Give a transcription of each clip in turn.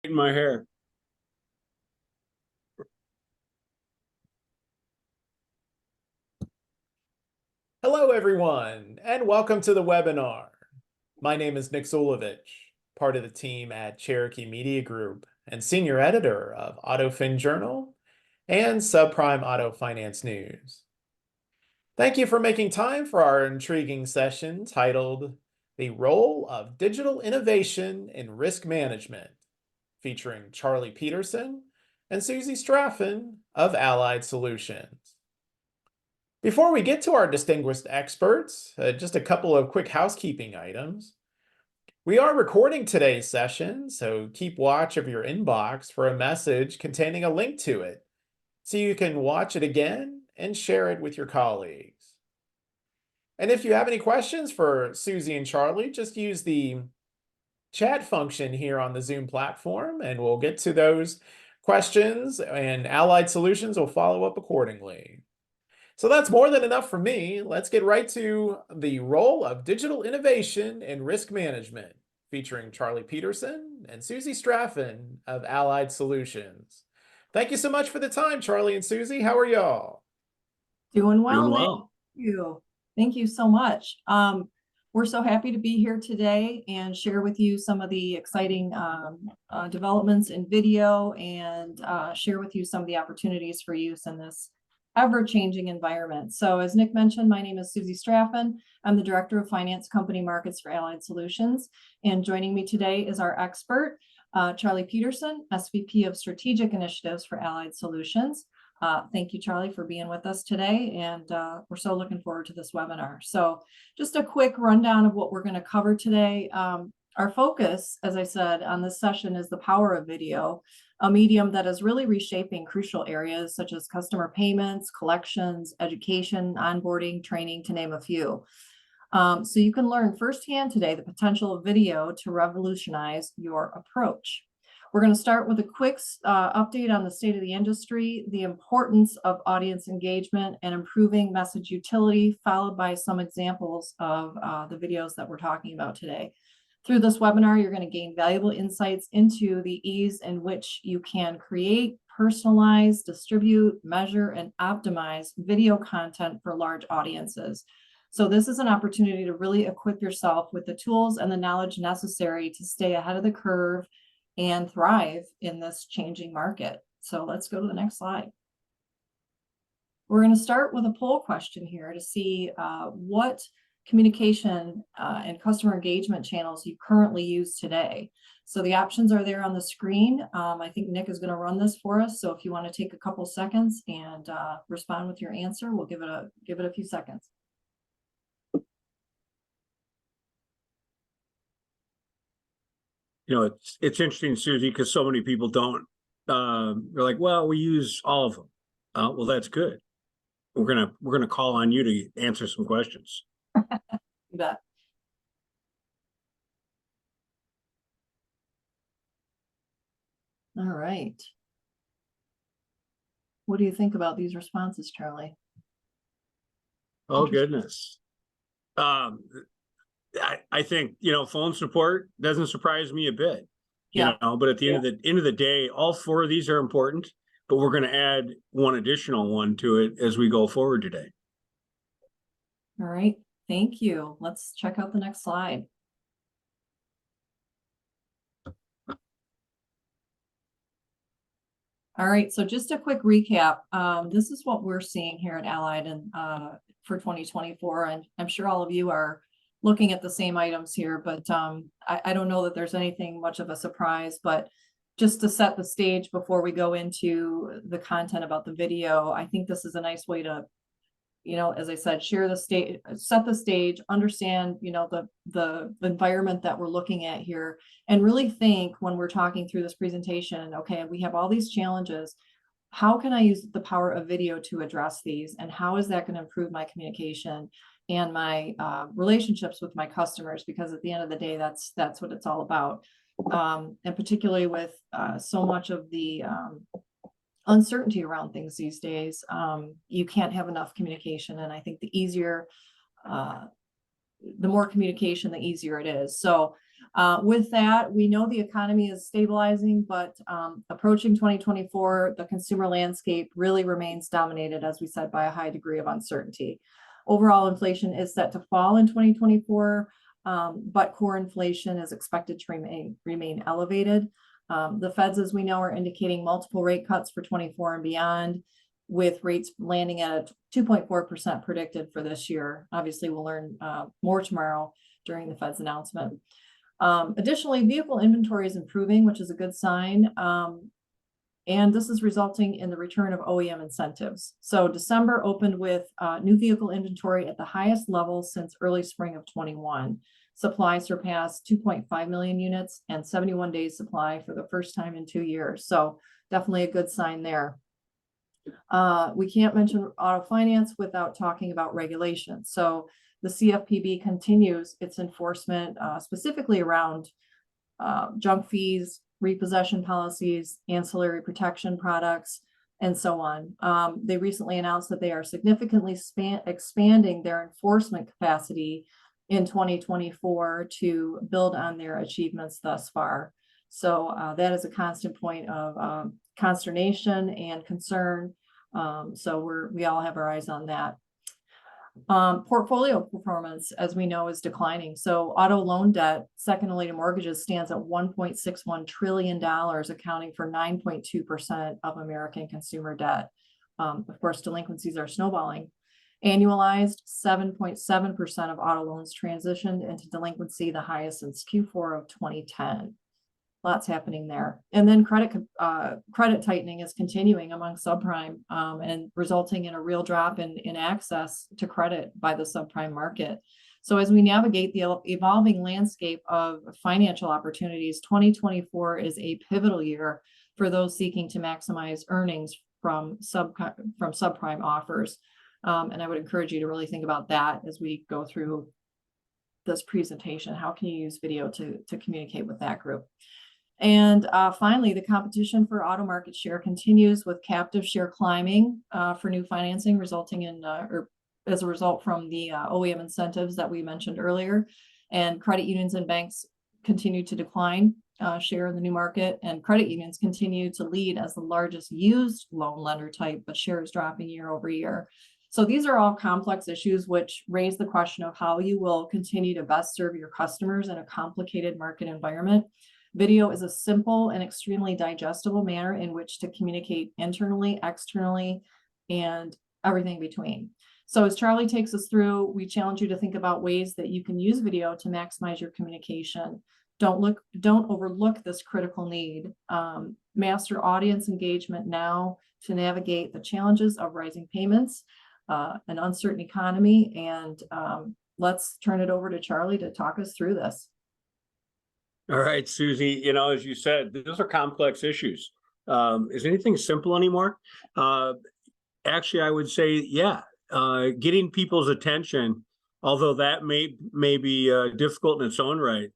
in my hair. Hello, everyone, and welcome to the webinar. My name is Nick Zulovich, part of the team at Cherokee Media Group and senior editor of AutoFin Journal and Subprime Auto Finance News. Thank you for making time for our intriguing session titled The Role of Digital Innovation in Risk Management, featuring Charlie Peterson and Susie Straffen of Allied Solutions. Before we get to our distinguished experts, just a couple of quick housekeeping items. We are recording today's session, so keep watch of your inbox for a message containing a link to it, so you can watch it again and share it with your colleagues. And if you have any questions for Susie and Charlie, just use the chat function here on the Zoom platform, and we'll get to those questions, and Allied Solutions will follow up accordingly. So that's more than enough for me. Let's get right to the role of digital innovation in risk management, featuring Charlie Peterson and Susie Straffen of Allied Solutions. Thank you so much for the time, Charlie and Susie. How are y'all? Doing well, Doing Nick. well. Thank you. Thank you so much. We're so happy to be here today and share with you some of the exciting developments in video and share with you some of the opportunities for use in this ever-changing environment. So as Nick mentioned, my name is Susie Straffen. I'm the Director of Finance Company Markets for Allied Solutions. And joining me today is our expert, Charlie Peterson, SVP of Strategic Initiatives for Allied Solutions. Thank you, Charlie, for being with us today, and we're so looking forward to this webinar. So just a quick rundown of what we're going to cover today. Our focus, as I said, on this session is the power of video, a medium that is really reshaping crucial areas such as customer payments, collections, education, onboarding, training, to name a few. So you can learn firsthand today the potential of video to revolutionize your approach. We're going to start with a quick update on the state of the industry, the importance of audience engagement and improving message utility, followed by some examples of the videos that we're talking about today. Through this webinar, you're going to gain valuable insights into the ease in which you can create, personalize, distribute, measure, and optimize video content for large audiences. So this is an opportunity to really equip yourself with the tools and the knowledge necessary to stay ahead of the curve and thrive in this changing market. So let's go to the next slide. We're going to start with a poll question here to see what communication and customer engagement channels you currently use today. So the options are there on the screen. I think Nick is going to run this for us. So if you want to take a couple seconds and respond with your answer, we'll give it a few seconds. You know, it's interesting, Susie, because so many people don't. They're like, well, we use all of them. Well, that's good. We're gonna call on you to answer some questions. You bet. All right. What do you think about these responses, Charlie? Oh goodness. I think, you know, phone support doesn't surprise me a bit. You know, but at the end of the day, all four of these are important, but we're going to add one additional one to it as we go forward today. All right, thank you. Let's check out the next slide. All right, so just a quick recap. This is what we're seeing here at Allied and for 2024, and I'm sure all of you are looking at the same items here, but I don't know that there's anything much of a surprise, but just to set the stage before we go into the content about the video, I think this is a nice way to, you know, as I said, share the stage, set the stage, understand, you know, the environment that we're looking at here, and really think when we're talking through this presentation, okay, we have all these challenges. How can I use the power of video to address these? And how is that going to improve my communication and my relationships with my customers? Because at the end of the day, that's what it's all about. And particularly with so much of the uncertainty around things these days, you can't have enough communication. And I think the more communication, the easier it is. So With that, we know the economy is stabilizing, but approaching 2024, the consumer landscape really remains dominated, as we said, by a high degree of uncertainty. Overall inflation is set to fall in 2024, but core inflation is expected to remain elevated. The Feds, as we know, are indicating multiple rate cuts for 24 and beyond, with rates landing at 2.4% predicted for this year. Obviously, we'll learn more tomorrow during the Fed's announcement. Additionally, vehicle inventory is improving, which is a good sign. And this is resulting in the return of OEM incentives. So December opened with new vehicle inventory at the highest level since early spring of 21. Supply surpassed 2.5 million units and 71 days supply for the first time in 2 years. So definitely a good sign there. We can't mention auto finance without talking about regulation. So the CFPB continues its enforcement, specifically around junk fees, repossession policies, ancillary protection products, and so on. They recently announced that they are significantly expanding their enforcement capacity in 2024 to build on their achievements thus far. So that is a constant point of consternation and concern. So we all have our eyes on that. Portfolio performance, as we know, is declining. So auto loan debt, second only to mortgages, stands at $1.61 trillion, accounting for 9.2% of American consumer debt. Of course, delinquencies are snowballing. Annualized, 7.7% of auto loans transitioned into delinquency, the highest since Q4 of 2010. Lots happening there. And then credit tightening is continuing among subprime and resulting in a real drop in access to credit by the subprime market. So as we navigate the evolving landscape of financial opportunities, 2024 is a pivotal year for those seeking to maximize earnings from subprime offers. And I would encourage you to really think about that as we go through this presentation. How can you use video to communicate with that group? And finally, the competition for auto market share continues, with captive share climbing for new financing, resulting in or as a result from the OEM incentives that we mentioned earlier. And credit unions and banks continue to decline share in the new market, and credit unions continue to lead as the largest used loan lender type, but share is dropping year over year. So these are all complex issues which raise the question of how you will continue to best serve your customers in a complicated market environment. Video is a simple and extremely digestible manner in which to communicate internally, externally, and everything between. So as Charlie takes us through, we challenge you to think about ways that you can use video to maximize your communication. Don't overlook this critical need. Master audience engagement now to navigate the challenges of rising payments, an uncertain economy, and let's turn it over to Charlie to talk us through this. All right, Susie, as you said, those are complex issues. Is anything simple anymore? Actually, I would say, yeah, getting people's attention, although that may be difficult in its own right.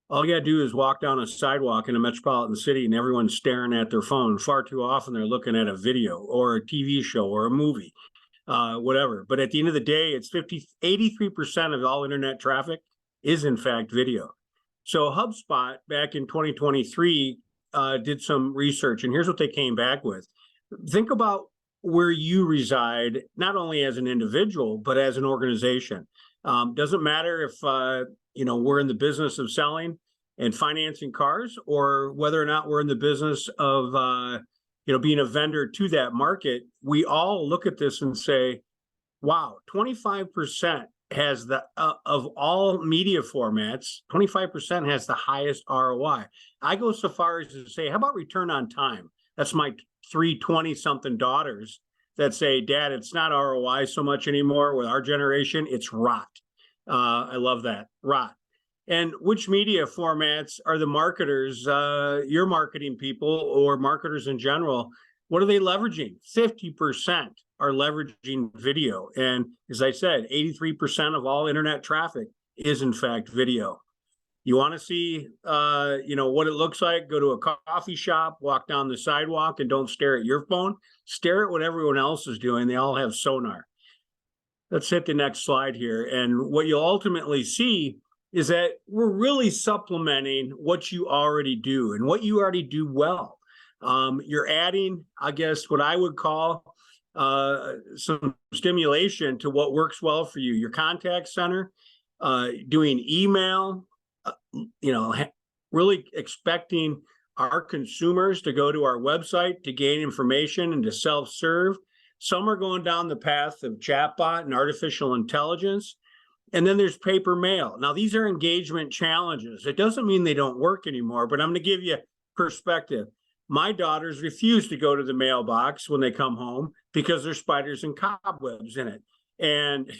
All you got to do is walk down a sidewalk in a metropolitan city and everyone's staring at their phone. Far too often they're looking at a video or a TV show or a movie, whatever. But at the end of the day, it's 83% of all internet traffic is in fact video. So HubSpot back in 2023 did some research, and here's what they came back with. Think about where you reside, not only as an individual, but as an organization. Doesn't matter if we're in the business of selling and financing cars, or whether or not we're in the business of being a vendor to that market. We all look at this and say, wow, 25% has of all media formats, 25% has the highest ROI. I go so far as to say, how about return on time? That's my 320-something daughters that say, Dad, it's not ROI so much anymore with our generation, it's rot. I love that, rot. And which media formats are the marketers, your marketing people or marketers in general, what are they leveraging? 50% are leveraging video. And as I said, 83% of all internet traffic is in fact video. You want to see, what it looks like, go to a coffee shop, walk down the sidewalk, and don't stare at your phone. Stare at what everyone else is doing. They all have sonar. Let's hit the next slide here. And what you'll ultimately see is that we're really supplementing what you already do and what you already do well. You're adding, I guess, what I would call some stimulation to what works well for you. Your contact center, doing email, really expecting our consumers to go to our website to gain information and to self-serve. Some are going down the path of chatbot and artificial intelligence. And then there's paper mail. Now, these are engagement challenges. It doesn't mean they don't work anymore, but I'm going to give you perspective. My daughters refuse to go to the mailbox when they come home because there's spiders and cobwebs in it. And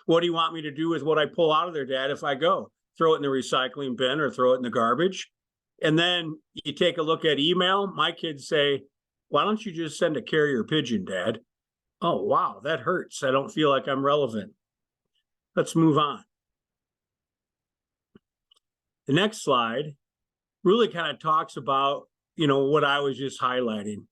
what do you want me to do with what I pull out of there, Dad, if I go? Throw it in the recycling bin or throw it in the garbage? And then you take a look at email. My kids say, why don't you just send a carrier pigeon, Dad? Oh, wow, that hurts. I don't feel like I'm relevant. Let's move on. The next slide really kind of talks about, what I was just highlighting.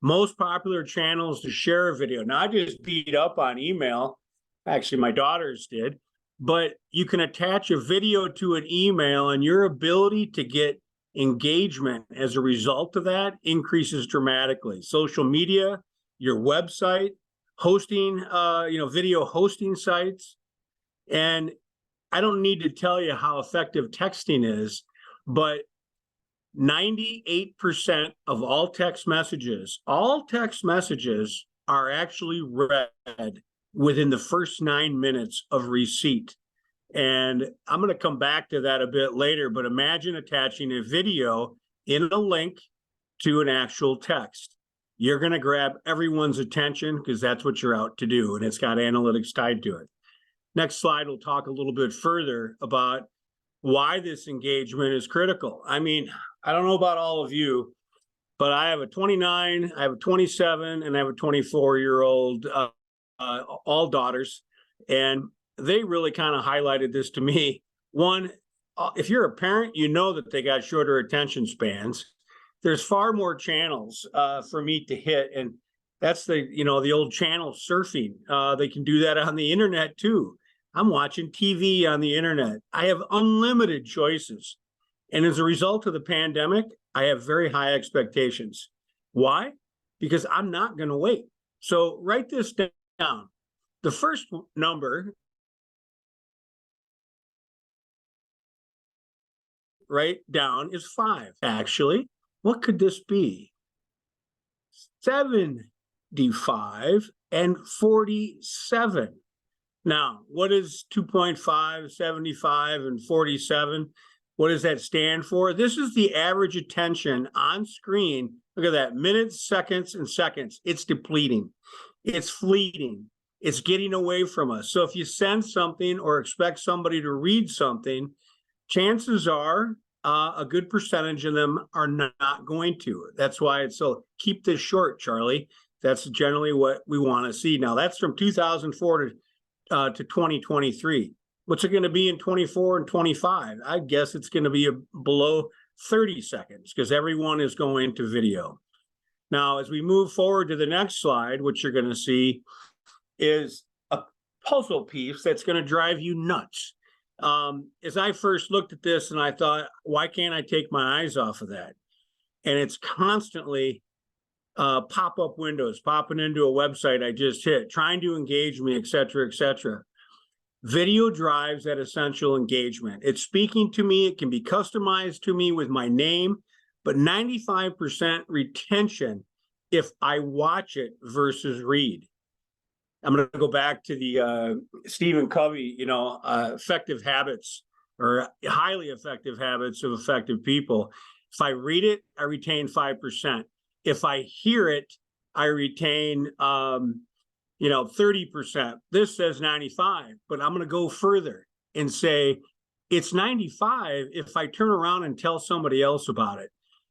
Most popular channels to share a video. Now, I just beat up on email. Actually, my daughters did. But you can attach a video to an email, and your ability to get engagement as a result of that increases dramatically. Social media, your website, hosting, video hosting sites. And I don't need to tell you how effective texting is, but 98% of all text messages are actually read within the first 9 minutes of receipt. And I'm going to come back to that a bit later, but imagine attaching a video in a link to an actual text. You're going to grab everyone's attention because that's what you're out to do, and it's got analytics tied to it. Next slide will talk a little bit further about why this engagement is critical. I mean, I don't know about all of you, but I have a 29, I have a 27, and I have a 24-year-old, all daughters, and they really kind of highlighted this to me. One, if you're a parent, you know that they got shorter attention spans. There's far more channels for me to hit, and that's the old channel surfing. They can do that on the internet too. I'm watching TV on the internet. I have unlimited choices. And as a result of the pandemic, I have very high expectations. Why? Because I'm not going to wait. So write this down. The first number, write down, is 5. Actually, what could this be? 75 and 47. Now, what is 2.5, 75, and 47? What does that stand for? This is the average attention on screen. Look at that, minutes, seconds, and seconds. It's depleting. It's fleeting. It's getting away from us. So if you send something or expect somebody to read something, chances are a good percentage of them are not going to. That's why it's so, keep this short, Charlie. That's generally what we want to see. Now, that's from 2004 to 2023. What's it going to be in 24 and 25? I guess it's going to be below 30 seconds because everyone is going to video. Now, as we move forward to the next slide, what you're going to see is a puzzle piece that's going to drive you nuts. As I first looked at this and I thought, why can't I take my eyes off of that? And it's constantly pop-up windows popping into a website I just hit, trying to engage me, et cetera, et cetera. Video drives that essential engagement. It's speaking to me. It can be customized to me with my name, but 95% retention if I watch it versus read. I'm going to go back to the Stephen Covey, effective habits or highly effective habits of effective people. If I read it, I retain 5%. If I hear it, I retain 30%. This says 95, but I'm going to go further and say it's 95 if I turn around and tell somebody else about it.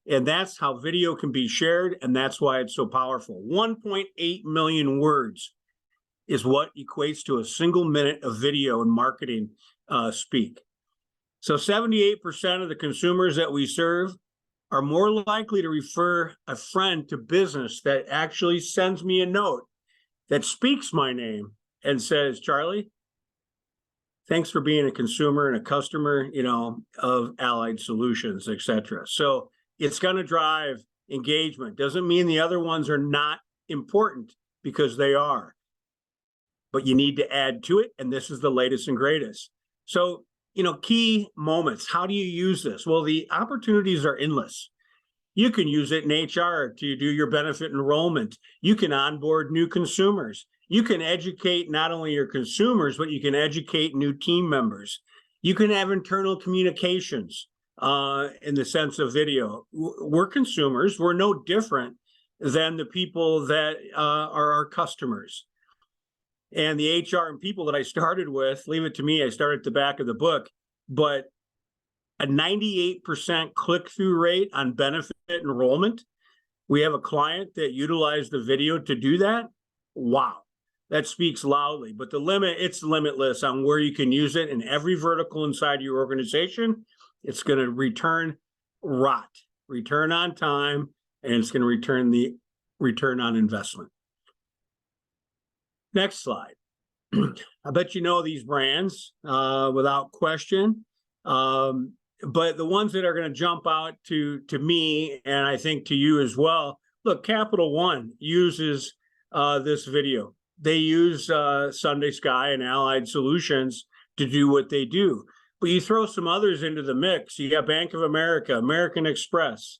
And that's how video can be shared, and that's why it's so powerful. 1.8 million words is what equates to a single minute of video in marketing speak. So 78% of the consumers that we serve are more likely to refer a friend to business that actually sends me a note that speaks my name and says, Charlie, Thanks for being a consumer and a customer, of Allied Solutions, et cetera. So it's going to drive engagement. Doesn't mean the other ones are not important, because they are. But you need to add to it, and this is the latest and greatest. So, key moments. How do you use this? Well, the opportunities are endless. You can use it in HR to do your benefit enrollment. You can onboard new consumers. You can educate not only your consumers, but you can educate new team members. You can have internal communications in the sense of video. We're consumers. We're no different than the people that are our customers. And the HR and people that I started with, leave it to me, I started at the back of the book, but a 98% click-through rate on benefit enrollment. We have a client that utilized the video to do that. Wow, that speaks loudly. But it's limitless on where you can use it in every vertical inside your organization. It's going to return return on time, and it's going to return the return on investment. Next slide. I bet you know these brands without question. But the ones that are going to jump out to me, and I think to you as well, look, Capital One uses this video. They use Sunday Sky and Allied Solutions to do what they do. But you throw some others into the mix. You got Bank of America, American Express.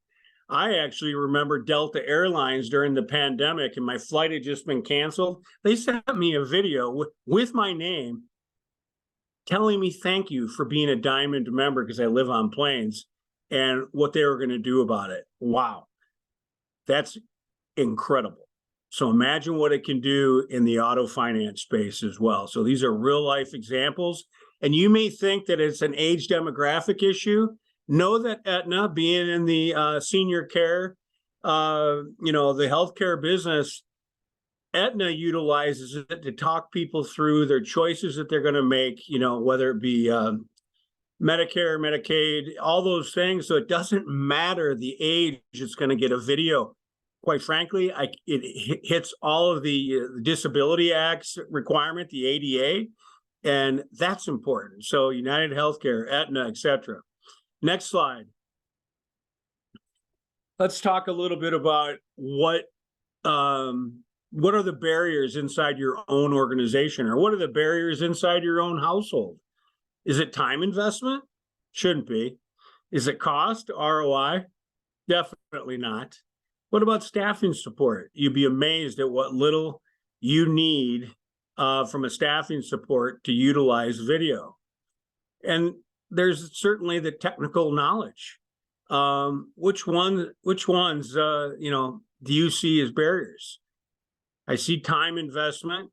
I actually remember Delta Airlines during the pandemic, and my flight had just been canceled. They sent me a video with my name telling me thank you for being a Diamond member, because I live on planes, and what they were going to do about it. Wow, that's incredible. So imagine what it can do in the auto finance space as well. So these are real life examples. And you may think that it's an age demographic issue. Know that Aetna, being in the senior care, the healthcare business, Aetna utilizes it to talk people through their choices that they're going to make, whether it be Medicare, Medicaid, all those things. So it doesn't matter the age, it's going to get a video. Quite frankly, it hits all of the Disability Act's requirement, the ADA, and that's important. So United Healthcare, Aetna, et cetera. Next slide. Let's talk a little bit about what are the barriers inside your own organization, or what are the barriers inside your own household? Is it time investment? Shouldn't be. Is it cost, ROI? Definitely not. What about staffing support? You'd be amazed at what little you need from a staffing support to utilize video. And there's certainly the technical knowledge. Which ones, do you see as barriers? I see time investment.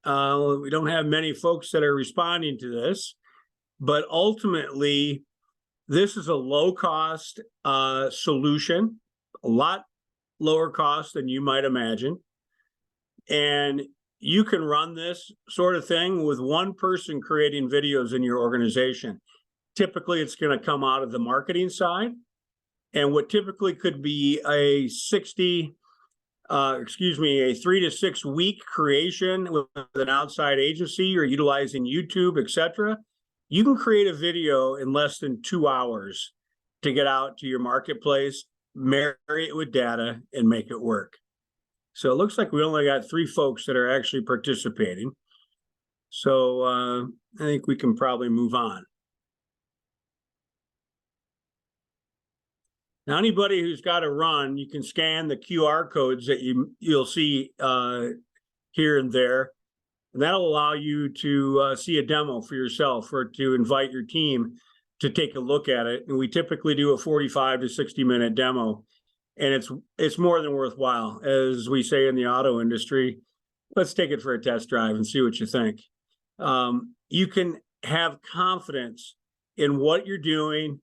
We don't have many folks that are responding to this, but ultimately, this is a low-cost solution, a lot lower cost than you might imagine. And you can run this sort of thing with one person creating videos in your organization. Typically, it's going to come out of the marketing side. And what typically could be a 3 to 6 week creation with an outside agency, or utilizing YouTube, et cetera, you can create a video in less than 2 hours to get out to your marketplace, marry it with data, and make it work. So it looks like we only got 3 folks that are actually participating. So I think we can probably move on. Now, anybody who's got to run, you can scan the QR codes that you'll see here and there. And that'll allow you to see a demo for yourself, or to invite your team to take a look at it. And we typically do a 45 to 60-minute demo. And it's more than worthwhile. As we say in the auto industry, let's take it for a test drive and see what you think. You can have confidence in what you're doing,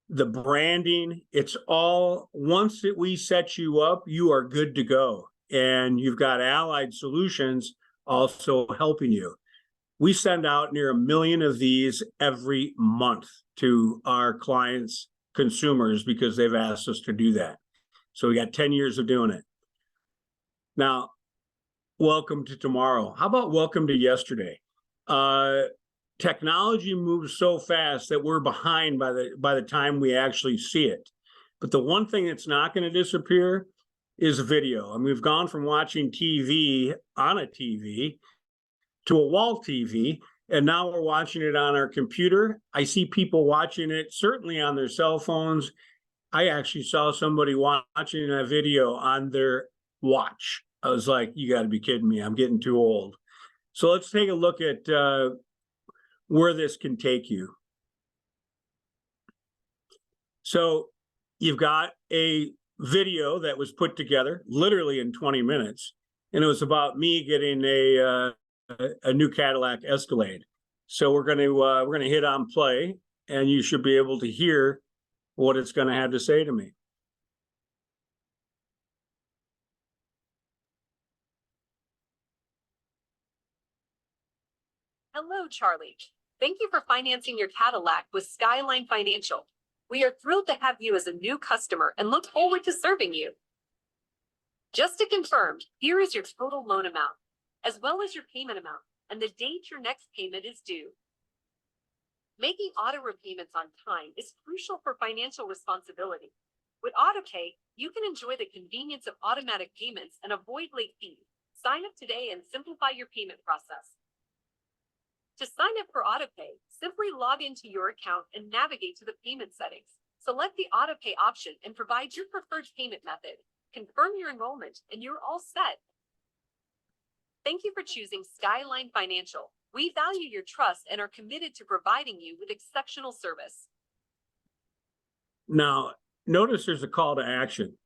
the branding. It's all, once we set you up, you are good to go. And you've got Allied Solutions also helping you. We send out near 1 million of these every month to our clients, consumers, because they've asked us to do that. So we got 10 years of doing it. Now, welcome to tomorrow. How about welcome to yesterday? technology moves so fast that we're behind by the time we actually see it. But the one thing that's not going to disappear is video. And we've gone from watching TV on a TV to a wall TV, and now we're watching it on our computer. I see people watching it certainly on their cell phones. I actually saw somebody watching a video on their watch. I was like, you got to be kidding me. I'm getting too old. So let's take a look at where this can take you. So you've got a video that was put together literally in 20 minutes, and it was about me getting a new Cadillac Escalade. So we're going to hit on play, and you should be able to hear what it's going to have to say to me. Hello, Charlie. Thank you for financing your Cadillac with Skyline Financial. We are thrilled to have you as a new customer and look forward to serving you. Just to confirm, here is your total loan amount, as well as your payment amount, and the date your next payment is due. Making auto repayments on time is crucial for financial responsibility. With AutoPay, you can enjoy the convenience of automatic payments and avoid late fees. Sign up today and simplify your payment process. To sign up for AutoPay, simply log into your account and navigate to the payment settings. Select the AutoPay option and provide your preferred payment method. Confirm your enrollment and you're all set. Thank you for choosing Skyline Financial. We value your trust and are committed to providing you with exceptional service. Now, notice there's a call to action.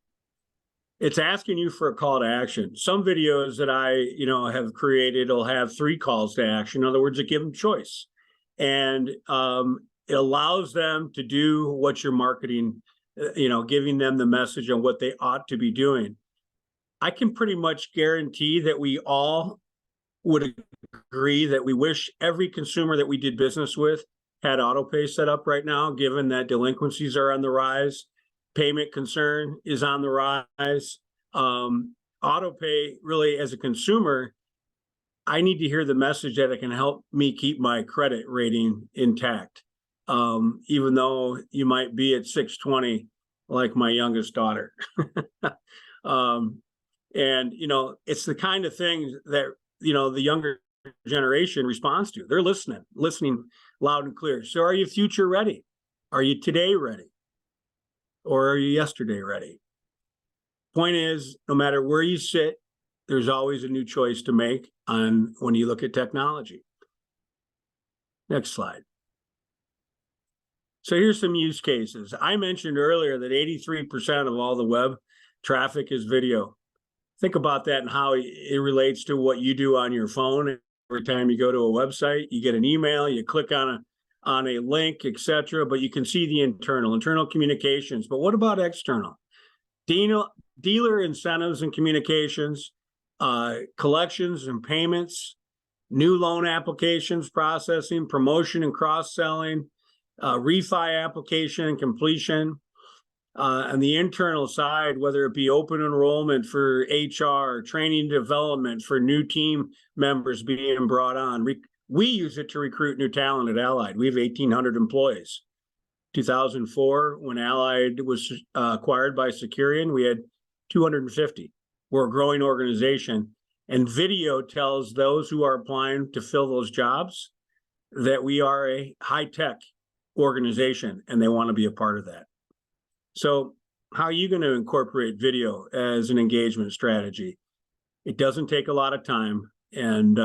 It's asking you for a call to action. Some videos that I, have created will have 3 calls to action. In other words, it gives them choice. And it allows them to do what you're marketing, giving them the message on what they ought to be doing. I can pretty much guarantee that we all would agree that we wish every consumer that we did business with had AutoPay set up right now, given that delinquencies are on the rise. Payment concern is on the rise. AutoPay, really, as a consumer, I need to hear the message that it can help me keep my credit rating intact, even though you might be at 620, like my youngest daughter. And, it's the kind of thing that, the younger generation responds to. They're listening loud and clear. So are you future ready? Are you today ready? Or are you yesterday ready? Point is, no matter where you sit, there's always a new choice to make when you look at technology. Next slide. So here's some use cases. I mentioned earlier that 83% of all the web traffic is video. Think about that and how it relates to what you do on your phone. Every time you go to a website, you get an email, you click on a link, etc. But you can see the internal communications. But what about external? Dealer incentives and communications, collections and payments, new loan applications, processing, promotion and cross-selling, refi application and completion. On the internal side, whether it be open enrollment for HR, training development for new team members being brought on. We use it to recruit new talent at Allied. We have 1,800 employees. 2004, when Allied was acquired by Securian, we had 250. We're a growing organization, and video tells those who are applying to fill those jobs that we are a high-tech organization, and they want to be a part of that. So how are you going to incorporate video as an engagement strategy? It doesn't take a lot of time, and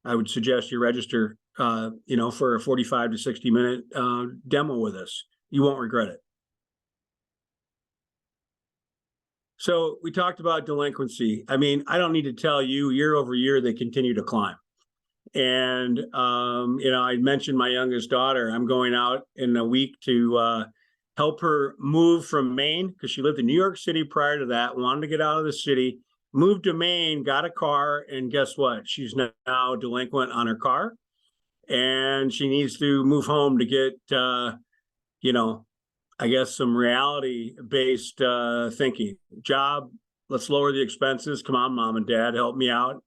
I would suggest you register, for a 45 to 60-minute demo with us. You won't regret it. So we talked about delinquency. I mean, I don't need to tell you, year over year, they continue to climb. And, I mentioned my youngest daughter. I'm going out in a week to help her move from Maine, because she lived in New York City prior to that, wanted to get out of the city, moved to Maine, got a car, and guess what? She's now delinquent on her car, and she needs to move home to get, I guess some reality-based thinking. Job, let's lower the expenses. Come on, mom and dad, help me out.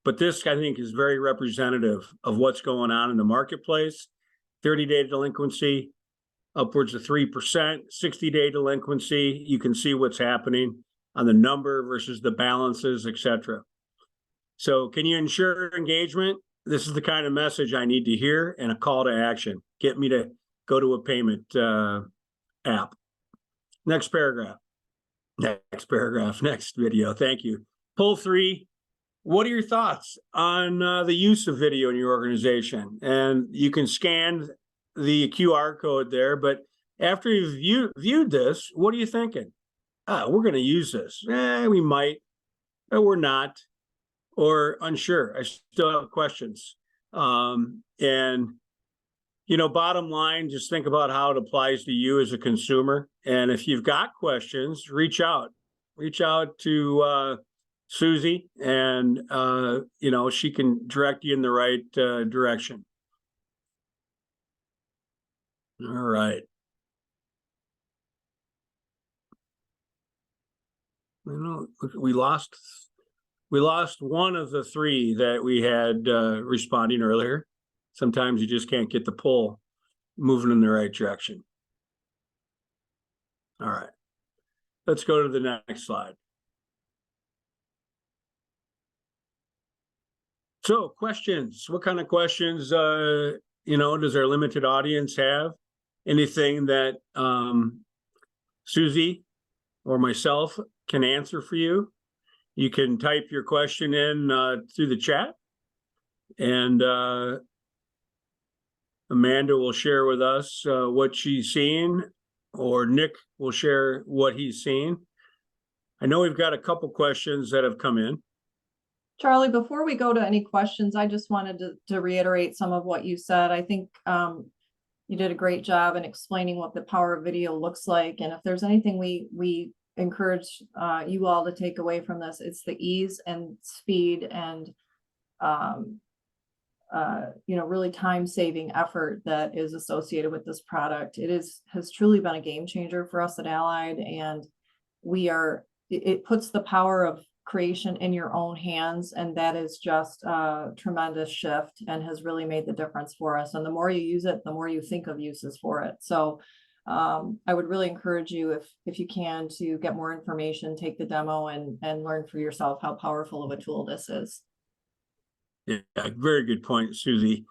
But this, I think, is very representative of what's going on in the marketplace. 30-day delinquency, upwards of 3%, 60-day delinquency. You can see what's happening on the number versus the balances, etc. So can you ensure engagement? This is the kind of message I need to hear and a call to action. Get me to go to a payment app. Next paragraph. Next video. Thank you. Pull 3. What are your thoughts on the use of video in your organization? And you can scan the QR code there, but after you've viewed this, what are you thinking? We're going to use this. We might, but we're not, or unsure. I still have questions. And, you know, bottom line, just think about how it applies to you as a consumer. And if you've got questions, reach out to Susie, and you know, she can direct you in the right direction. All right. You know, we lost one of the 3 that we had responding earlier. Sometimes you just can't get the poll moving in the right direction. All right, let's go to the next slide. So questions, what kind of questions, you know, does our limited audience have? Anything that Susie or myself can answer for you? You can type your question in through the chat, and Amanda will share with us what she's seeing, or Nick will share what he's seeing. I know we've got a couple questions that have come in. Charlie, before we go to any questions, I just wanted to reiterate some of what you said. I think you did a great job in explaining what the power of video looks like. And if there's anything we encourage you all to take away from this, it's the ease and speed and you know, really time-saving effort that is associated with this product. Has truly been a game changer for us at Allied, and it puts the power of creation in your own hands, and that is just a tremendous shift and has really made the difference for us. And the more you use it, the more you think of uses for it. So I would really encourage you, if you can, to get more information, take the demo, and learn for yourself how powerful of a tool this is. Yeah, very good point, Susie.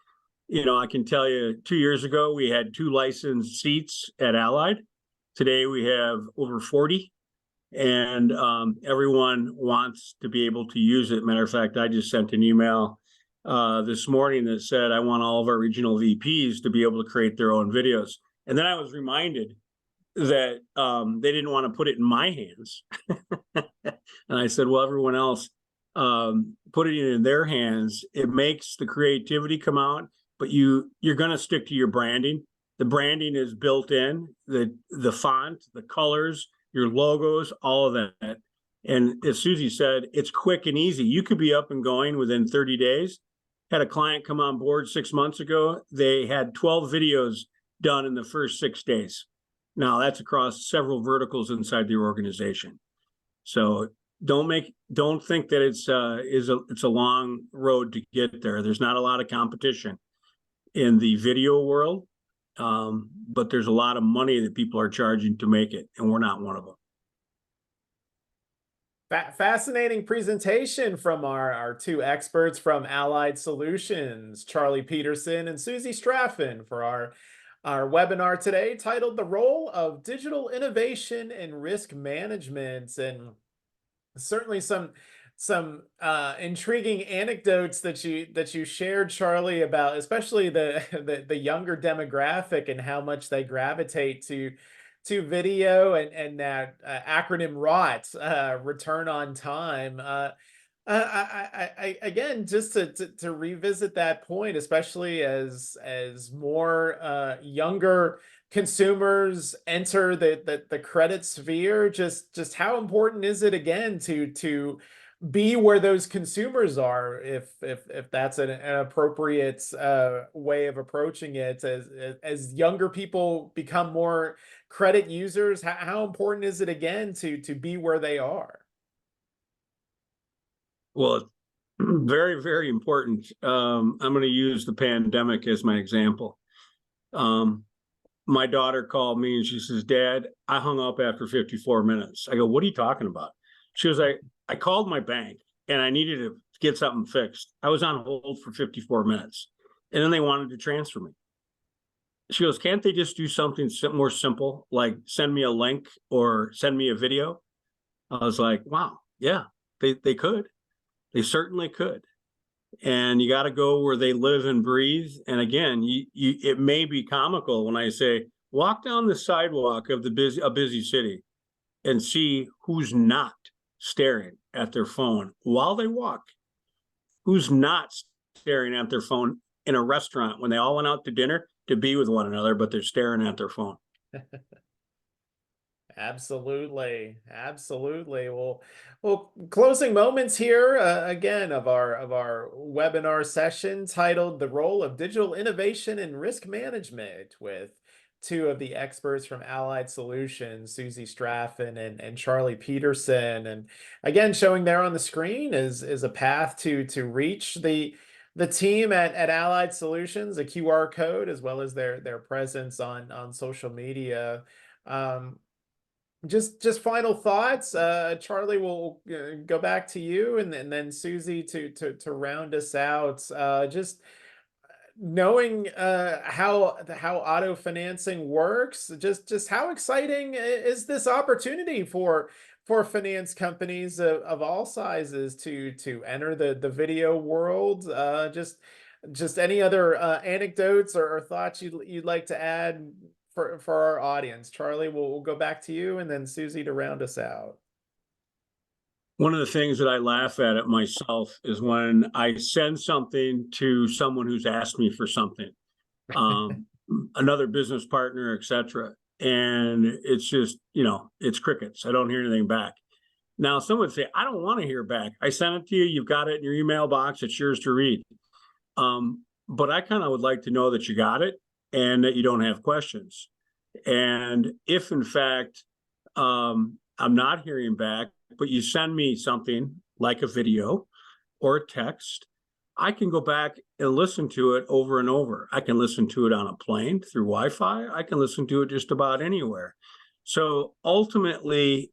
You know, I can tell you 2 years ago, we had 2 licensed seats at Allied. Today we have over 40. And everyone wants to be able to use it. Matter of fact, I just sent an email this morning that said, I want all of our regional VPs to be able to create their own videos. And then I was reminded that they didn't want to put it in my hands. And I said, well, everyone else put it in their hands. It makes the creativity come out, but you're going to stick to your branding. The branding is built in, the font, the colors, your logos, all of that. And as Susie said, it's quick and easy. You could be up and going within 30 days. Had a client come on board 6 months ago. They had 12 videos done in the first 6 days. Now that's across several verticals inside the organization. So don't think that it's a long road to get there. There's not a lot of competition in the video world. But there's a lot of money that people are charging to make it, and we're not one of them. Fascinating presentation from our 2 experts from Allied Solutions, Charlie Peterson and Susie Straffen, for our webinar today, titled The Role of Digital Innovation in Risk Management. And certainly some intriguing anecdotes that you shared, Charlie, about especially the younger demographic and how much they gravitate to video, and that acronym ROT, return on time. I again, just to revisit that point, especially as more younger consumers enter the credit sphere, just how important is it again to be where those consumers are, if that's an appropriate way of approaching it, as younger people become more credit users? How important is it again to be where they are? Well, Very, very important. I'm going to use the pandemic as my example. My daughter called me and she says, Dad, I hung up after 54 minutes. I go, what are you talking about? She was like, I called my bank and I needed to get something fixed. I was on hold for 54 minutes and then they wanted to transfer me. She goes, can't they just do something more simple, like send me a link or send me a video? I was like, wow, yeah, they could. They certainly could. And you got to go where they live and breathe. And again, it may be comical when I say, walk down the sidewalk of a busy city and see who's not staring at their phone while they walk, who's not staring at their phone in a restaurant when they all went out to dinner to be with one another, but they're staring at their phone. Absolutely, absolutely. Well, closing moments here again of our webinar session titled "The Role of Digital Innovation in Risk Management" with two of the experts from Allied Solutions, Susie Straffen and Charlie Peterson, and again showing there on the screen is a path to reach the team at Allied Solutions, a QR code as well as their presence on social media. Um, just final thoughts. Charlie, will go back to you, and then Susie to round us out. Just knowing how auto financing works, just how exciting is this opportunity for finance companies of all sizes to enter the video world? Just any other anecdotes or thoughts you'd like to add for our audience. Charlie, we'll go back to you, and then Susie to round us out. One of the things that I laugh at myself is when I send something to someone who's asked me for something, another business partner, etc. And it's just, it's crickets. I don't hear anything back. Now, someone would say, I don't want to hear back. I sent it to you. You've got it in your email box. It's yours to read. But I kind of would like to know that you got it and that you don't have questions. And if, in fact, I'm not hearing back, but you send me something like a video or a text, I can go back and listen to it over and over. I can listen to it on a plane through Wi-Fi. I can listen to it just about anywhere. So ultimately,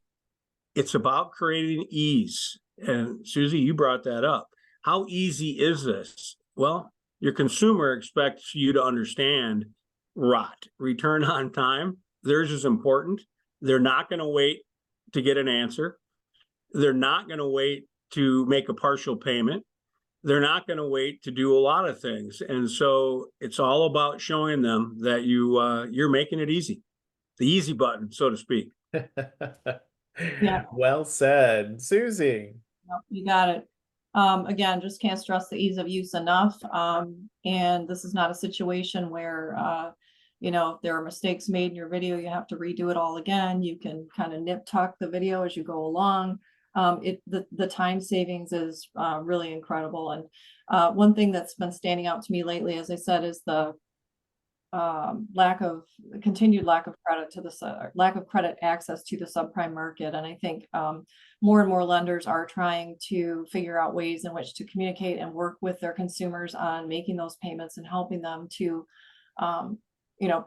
it's about creating ease. And Susie, you brought that up. How easy is this? Well, your consumer expects you to understand return on time. Theirs is important. They're not going to wait to get an answer. They're not going to wait to make a partial payment. They're not going to wait to do a lot of things. And so it's all about showing them that you're making it easy, the easy button, so to speak. Yeah. Well said. Susie. Yep, you got it. Again, just can't stress the ease of use enough. And this is not a situation where, if there are mistakes made in your video, you have to redo it all again. You can kind of nip tuck the video as you go along. The time savings is really incredible. And one thing that's been standing out to me lately, as I said, is the continued lack of credit access to the subprime market. And I think more and more lenders are trying to figure out ways in which to communicate and work with their consumers on making those payments and helping them to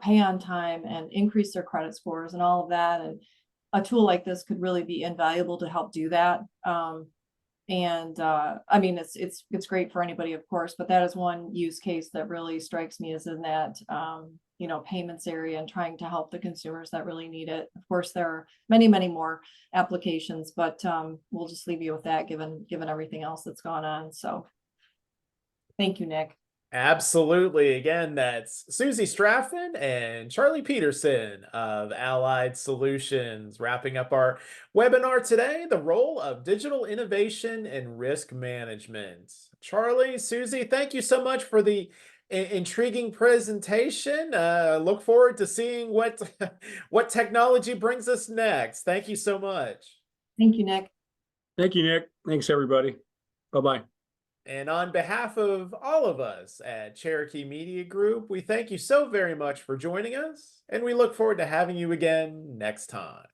pay on time and increase their credit scores and all of that. And a tool like this could really be invaluable to help do that. I mean, it's great for anybody, of course, but that is one use case that really strikes me as in that, payments area and trying to help the consumers that really need it. Of course, there are many, many more applications, but we'll just leave you with that given everything else that's gone on. So thank you, Nick. Absolutely. Again, that's Susie Straffen and Charlie Peterson of Allied Solutions, wrapping up our webinar today, the role of digital innovation and risk management. Charlie, Susie, thank you so much for the intriguing presentation. Look forward to seeing what technology brings us next. Thank you so much. Thank you, Nick. Thank you, Nick. Thanks, everybody. Bye-bye. And on behalf of all of us at Cherokee Media Group, we thank you so very much for joining us, and we look forward to having you again next time.